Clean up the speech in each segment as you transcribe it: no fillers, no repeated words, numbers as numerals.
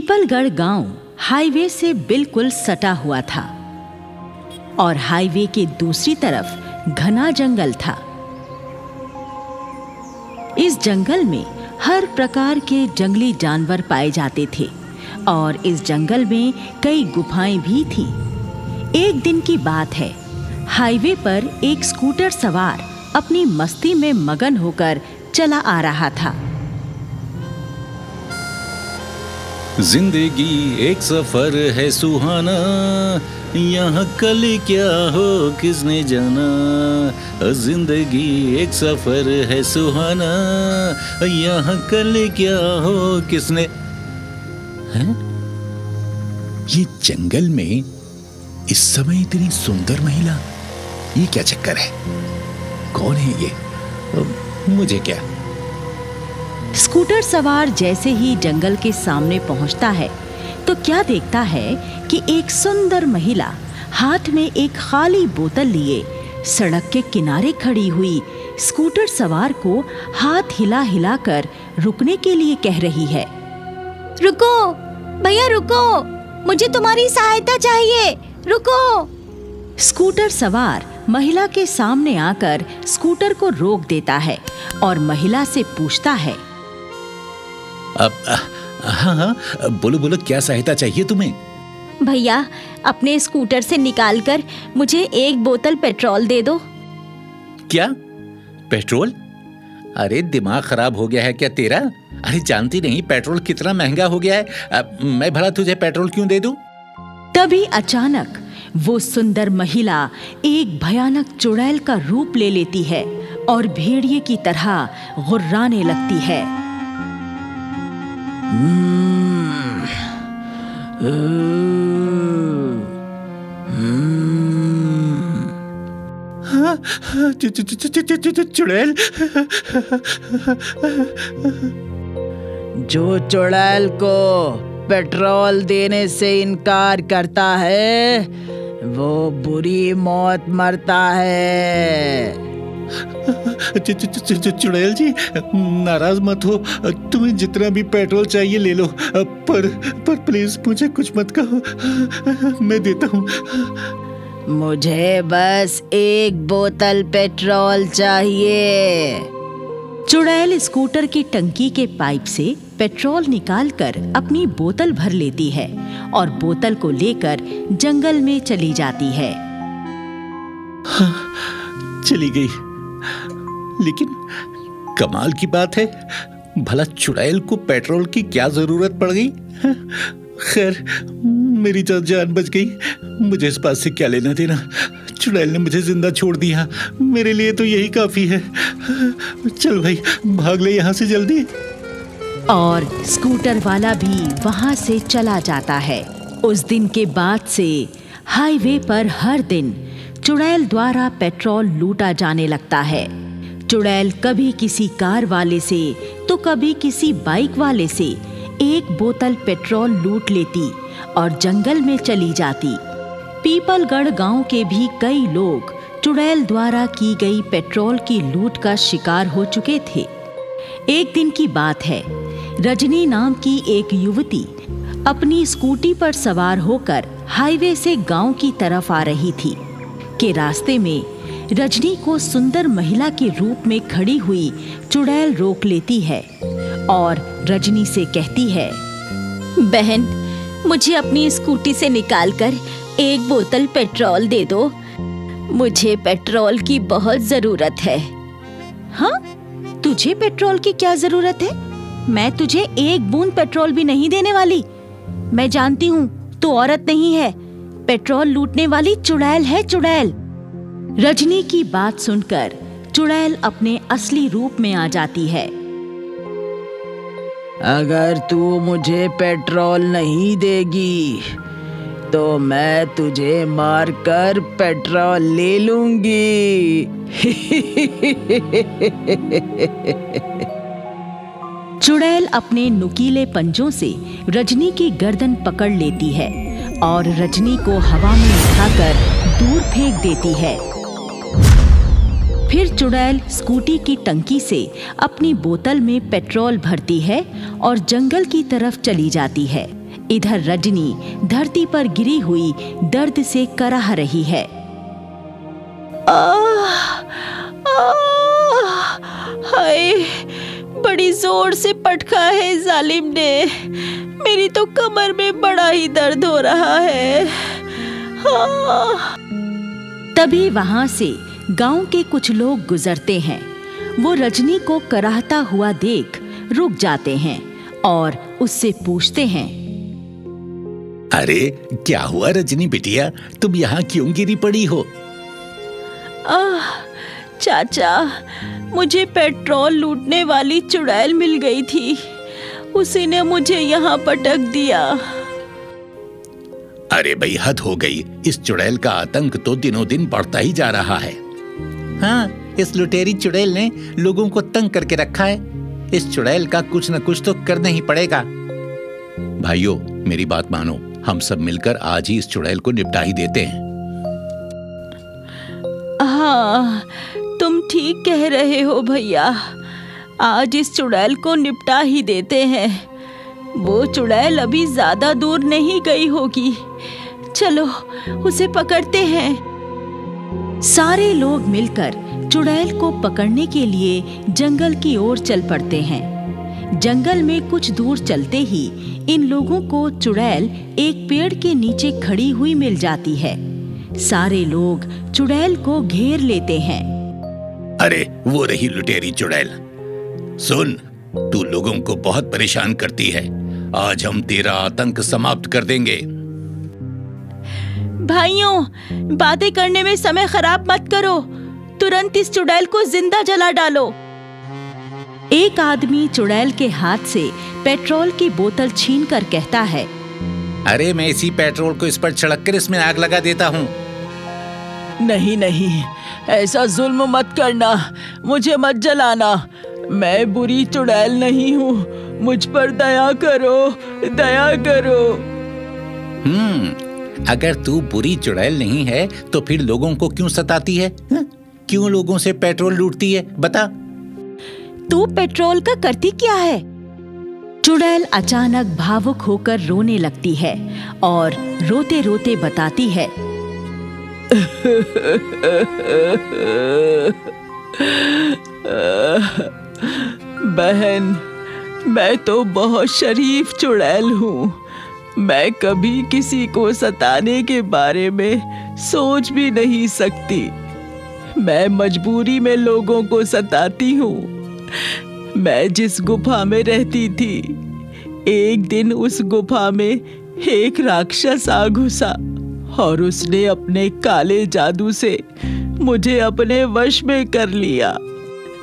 पीपलगढ़ गांव हाईवे से बिल्कुल सटा हुआ था और हाईवे के दूसरी तरफ घना जंगल था। इस जंगल में हर प्रकार के जंगली जानवर पाए जाते थे और इस जंगल में कई गुफाएं भी थीं। एक दिन की बात है, हाईवे पर एक स्कूटर सवार अपनी मस्ती में मगन होकर चला आ रहा था। जिंदगी एक सफर है सुहाना, यहाँ कल क्या हो किसने जाना। जिंदगी एक सफर है सुहाना, यहाँ कल क्या हो किसने। हैं? ये जंगल में इस समय इतनी सुंदर महिला, ये क्या चक्कर है? कौन है ये? मुझे क्या? स्कूटर सवार जैसे ही जंगल के सामने पहुंचता है तो क्या देखता है कि एक सुंदर महिला हाथ में एक खाली बोतल लिए सड़क के किनारे खड़ी हुई स्कूटर सवार को हाथ हिला हिलाकर रुकने के लिए कह रही है। रुको भैया, रुको, मुझे तुम्हारी सहायता चाहिए, रुको। स्कूटर सवार महिला के सामने आकर स्कूटर को रोक देता है और महिला से पूछता है, हाँ, बोलो बोलो, क्या सहायता चाहिए तुम्हें? भैया, अपने स्कूटर से निकालकर मुझे एक बोतल पेट्रोल दे दो। क्या? पेट्रोल? अरे दिमाग खराब हो गया है क्या तेरा? अरे जानती नहीं पेट्रोल कितना महंगा हो गया है? मैं भला तुझे पेट्रोल क्यों दे दूं? तभी अचानक वो सुंदर महिला एक भयानक चुड़ैल का रूप ले लेती है और भेड़िए की तरह गुर्राने लगती है। चुड़ैल? जो चुड़ैल को पेट्रोल देने से इनकार करता है वो बुरी मौत मरता है। चुड़ैल जी, नाराज मत हो, तुम्हें जितना भी पेट्रोल चाहिए ले लो, पर प्लीज मुझे कुछ मत कहो, मैं देता हूँ। मुझे बस एक बोतल पेट्रोल चाहिए। चुड़ैल स्कूटर की टंकी के पाइप से पेट्रोल निकालकर अपनी बोतल भर लेती है और बोतल को लेकर जंगल में चली जाती है। हाँ, चली गई, लेकिन कमाल की बात है, भला चुड़ैल को पेट्रोल की क्या जरूरत पड़ गई? खैर, मेरी जान बच गई, मुझे इस बात से क्या लेना देना। चुड़ैल ने मुझे जिंदा छोड़ दिया, मेरे लिए तो यही काफी है। चल भाई, भाग ले यहाँ से जल्दी। और स्कूटर वाला भी वहाँ से चला जाता है। उस दिन के बाद से हाईवे पर हर दिन चुड़ैल द्वारा पेट्रोल लूटा जाने लगता है। चुड़ैल कभी किसी कार वाले से तो कभी किसी बाइक वाले से एक बोतल पेट्रोल लूट लेती और जंगल में चली जाती। पीपलगढ़ गांव के भी कई लोग चुड़ैल द्वारा की गई पेट्रोल की लूट का शिकार हो चुके थे। एक दिन की बात है, रजनी नाम की एक युवती अपनी स्कूटी पर सवार होकर हाईवे से गांव की तरफ आ रही थी कि रास्ते में रजनी को सुंदर महिला के रूप में खड़ी हुई चुड़ैल रोक लेती है और रजनी से कहती है, बहन, मुझे अपनी स्कूटी से निकालकर एक बोतल पेट्रोल दे दो, मुझे पेट्रोल की बहुत जरूरत है। हाँ, तुझे पेट्रोल की क्या जरूरत है? मैं तुझे एक बूंद पेट्रोल भी नहीं देने वाली। मैं जानती हूँ तू औरत नहीं है, पेट्रोल लूटने वाली चुड़ैल है, चुड़ैल। रजनी की बात सुनकर चुड़ैल अपने असली रूप में आ जाती है। अगर तू मुझे पेट्रोल नहीं देगी तो मैं तुझे मारकर पेट्रोल ले लूंगी। चुड़ैल अपने नुकीले पंजों से रजनी की गर्दन पकड़ लेती है और रजनी को हवा में उठाकर दूर फेंक देती है। फिर चुड़ैल स्कूटी की टंकी से अपनी बोतल में पेट्रोल भरती है और जंगल की तरफ चली जाती है। इधर रजनी धरती पर गिरी हुई दर्द से कराह रही है। हाय, बड़ी जोर से पटका है जालिम ने। मेरी तो कमर में बड़ा ही दर्द हो रहा है। तभी वहां से गांव के कुछ लोग गुजरते हैं। वो रजनी को कराहता हुआ देख रुक जाते हैं और उससे पूछते हैं, अरे क्या हुआ रजनी बिटिया, तुम यहाँ क्यों गिरी पड़ी हो? चाचा, मुझे पेट्रोल लूटने वाली चुड़ैल मिल गई थी। उसी ने मुझे यहाँ पटक दिया। अरे भाई, हद हो गई। इस चुड़ैल का आतंक तो दिनों दिन बढ़ता ही जा रहा है। हाँ, इस लुटेरी चुड़ैल ने लोगों को तंग करके रखा है। इस चुड़ैल का कुछ न कुछ तो करना ही पड़ेगा। भाइयों, मेरी बात मानो, हम सब मिलकर आज ही इस चुड़ैल को निपटा ही देते हैं। हाँ, तुम ठीक कह रहे हो भैया। आज इस चुड़ैल को निपटा ही देते हैं। वो चुड़ैल अभी ज्यादा दूर नहीं गई होगी। चलो उसे पकड़ते हैं। सारे लोग मिलकर चुड़ैल को पकड़ने के लिए जंगल की ओर चल पड़ते हैं। जंगल में कुछ दूर चलते ही इन लोगों को चुड़ैल एक पेड़ के नीचे खड़ी हुई मिल जाती है। सारे लोग चुड़ैल को घेर लेते हैं। अरे वो रही लुटेरी चुड़ैल। सुन, तू लोगों को बहुत परेशान करती है। आज हम तेरा आतंक समाप्त कर देंगे। भाइयों, बातें करने में समय खराब मत करो। तुरंत इस चुड़ैल को जिंदा जला डालो। एक आदमी चुड़ैल के हाथ से पेट्रोल की बोतल छीनकर कहता है, अरे मैं इसी पेट्रोल को इस पर छिड़ककर इसमें आग लगा देता हूँ। नहीं नहीं, ऐसा जुल्म मत करना, मुझे मत जलाना। मैं बुरी चुड़ैल नहीं हूँ, मुझ पर दया करो, दया करो। अगर तू बुरी चुड़ैल नहीं है तो फिर लोगों को क्यों सताती है? क्यों लोगों से पेट्रोल लूटती है, बता। तू पेट्रोल का करती क्या है? चुड़ैल अचानक भावुक होकर रोने लगती है और रोते रोते बताती है, बहन, मैं तो बहुत शरीफ चुड़ैल हूँ। मैं कभी किसी को सताने के बारे में सोच भी नहीं सकती। मैं मजबूरी में लोगों को सताती हूँ। मैं जिस गुफा में रहती थी, एक दिन उस गुफा में एक राक्षस आ घुसा और उसने अपने काले जादू से मुझे अपने वश में कर लिया।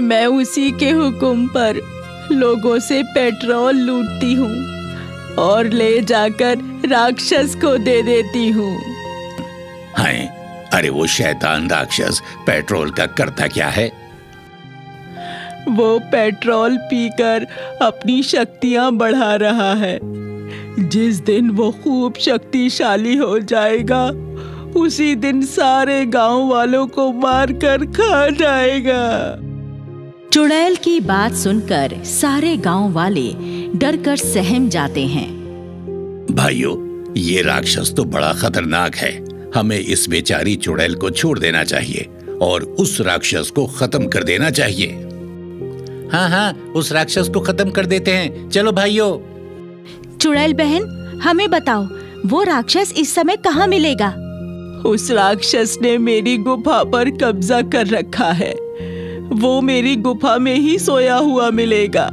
मैं उसी के हुक्म पर लोगों से पेट्रोल लूटती हूँ और ले जाकर राक्षस को दे देती हूँ। हाय, अरे वो शैतान राक्षस पेट्रोल का करता क्या है? वो पेट्रोल पीकर अपनी शक्तियां बढ़ा रहा है। जिस दिन वो खूब शक्तिशाली हो जाएगा, उसी दिन सारे गांव वालों को मारकर खा जाएगा। चुड़ैल की बात सुनकर सारे गांव वाले डरकर सहम जाते हैं। भाइयों, ये राक्षस तो बड़ा खतरनाक है। हमें इस बेचारी चुड़ैल को छोड़ देना चाहिए और उस राक्षस को खत्म कर देना चाहिए। हाँ, उस राक्षस को खत्म कर देते हैं। चलो भाइयों। चुड़ैल बहन, हमें बताओ, वो राक्षस इस समय कहाँ मिलेगा? उस राक्षस ने मेरी गुफा पर कब्जा कर रखा है। वो मेरी गुफा में ही सोया हुआ मिलेगा।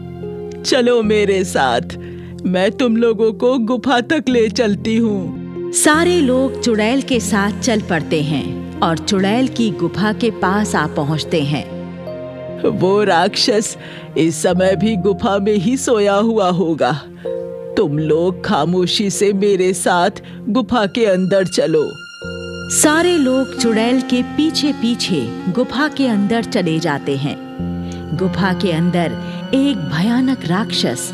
चलो मेरे साथ, मैं तुम लोगों को गुफा तक ले चलती हूँ। सारे लोग चुड़ैल के साथ चल पड़ते हैं और चुड़ैल की गुफा के पास आ पहुँचते हैं। वो राक्षस इस समय भी गुफा में ही सोया हुआ होगा। तुम लोग खामोशी से मेरे साथ गुफा के अंदर चलो। सारे लोग चुड़ैल के पीछे पीछे गुफा के अंदर चले जाते हैं। गुफा के अंदर एक भयानक राक्षस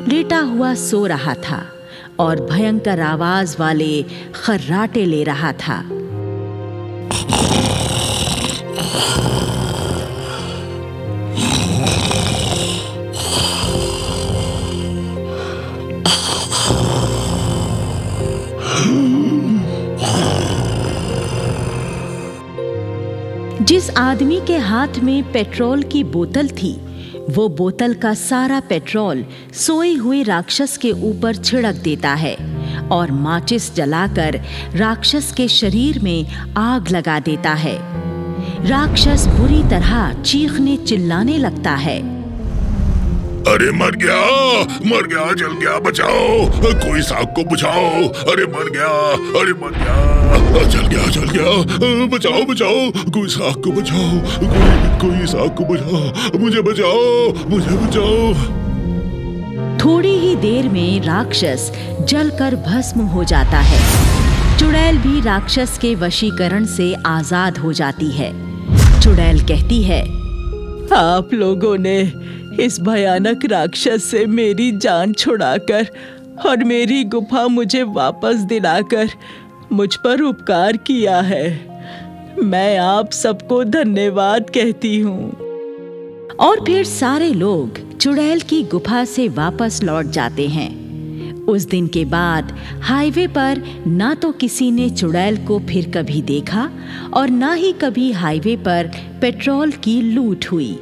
लेटा हुआ सो रहा था और भयंकर आवाज वाले खर्राटे ले रहा था। जिस आदमी के हाथ में पेट्रोल की बोतल थी, वो बोतल का सारा पेट्रोल सोए हुए राक्षस के ऊपर छिड़क देता है और माचिस जलाकर राक्षस के शरीर में आग लगा देता है। राक्षस बुरी तरह चीखने चिल्लाने लगता है। अरे मर गया, जल गया, बचाओ, कोई इस आग को बुझाओ। अरे मर गया, जल गया, बचाओ, कोई इस आग को बुझाओ, कोई इस आग को बुझाओ, मुझे बचाओ। थोड़ी ही देर में राक्षस जलकर भस्म हो जाता है। चुड़ैल भी राक्षस के वशीकरण से आजाद हो जाती है। चुड़ैल कहती है, आप लोगों ने इस भयानक राक्षस से मेरी जान छुड़ाकर और मेरी गुफा मुझे वापस दिलाकर मुझ पर उपकार किया है। मैं आप सबको धन्यवाद कहती हूँ। और फिर सारे लोग चुड़ैल की गुफा से वापस लौट जाते हैं। उस दिन के बाद हाईवे पर ना तो किसी ने चुड़ैल को फिर कभी देखा और ना ही कभी हाईवे पर पेट्रोल की लूट हुई।